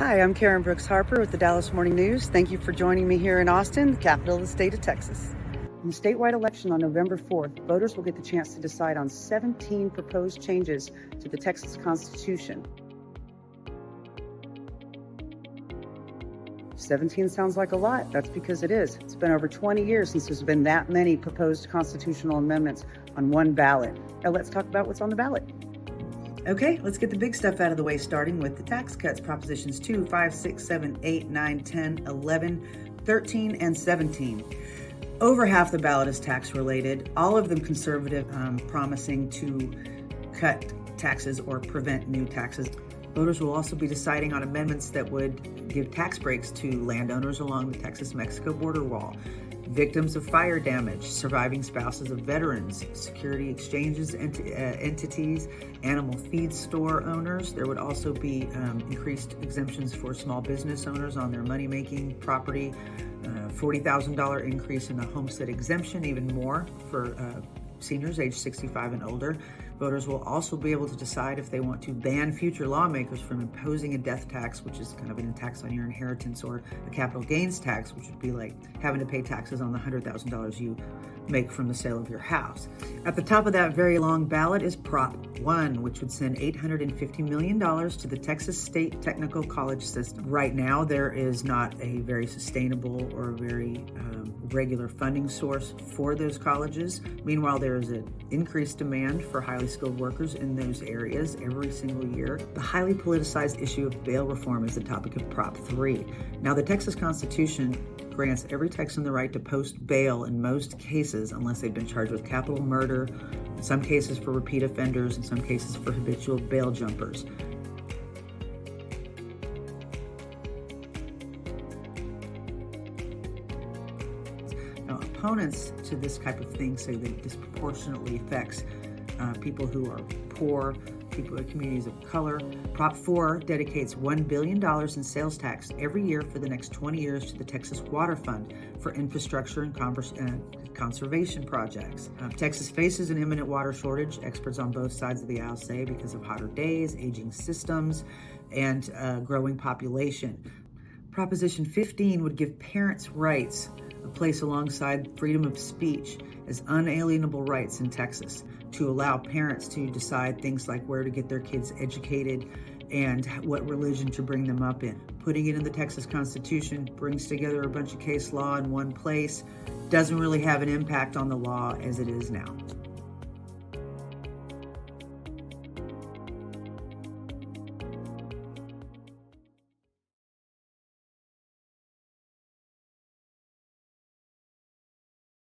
Hi, I'm Karen Brooks Harper with the Dallas Morning News. Thank you for joining me here in Austin, the capital of the state of Texas. In the statewide election on November 4th, voters will get the chance to decide on 17 proposed changes to the Texas Constitution. 17 sounds like a lot. That's because it is. It's been over 20 years since there's been that many proposed constitutional amendments on one ballot. Now let's talk about what's on the ballot. Okay, let's get the big stuff out of the way, starting with the tax cuts. Propositions 2, 5, 6, 7, 8, 9, 10, 11, 13, and 17. Over half the ballot is tax related, all of them conservative, promising to cut taxes or prevent new taxes. Voters will also be deciding on amendments that would give tax breaks to landowners along the Texas-Mexico border wall, victims of fire damage, surviving spouses of veterans, security exchanges entities, animal feed store owners. There would also be increased exemptions for small business owners on their money-making property, $40,000 increase in the homestead exemption, even more for seniors age 65 and older. Voters will also be able to decide if they want to ban future lawmakers from imposing a death tax, which is kind of a tax on your inheritance, or a capital gains tax, which would be like having to pay taxes on the $100,000 you make from the sale of your house. At the top of that very long ballot is Prop 1, which would send $850 million to the Texas State Technical College system. Right now, there is not a very sustainable or very regular funding source for those colleges. Meanwhile, there is an increased demand for highly skilled workers in those areas every single year. The highly politicized issue of bail reform is the topic of Prop 3. Now, the Texas Constitution grants every Texan the right to post bail in most cases unless they've been charged with capital murder, in some cases for repeat offenders, in some cases for habitual bail jumpers. Now, opponents to this type of thing say that it disproportionately affects people who are poor, people in communities of color. Prop 4 dedicates $1 billion in sales tax every year for the next 20 years to the Texas Water Fund for infrastructure and conservation projects. Texas faces an imminent water shortage, experts on both sides of the aisle say, because of hotter days, aging systems, and growing population. Proposition 15 would give parents' rights a place alongside freedom of speech as unalienable rights in Texas, to allow parents to decide things like where to get their kids educated and what religion to bring them up in. Putting it in the Texas Constitution brings together a bunch of case law in one place, doesn't really have an impact on the law as it is now.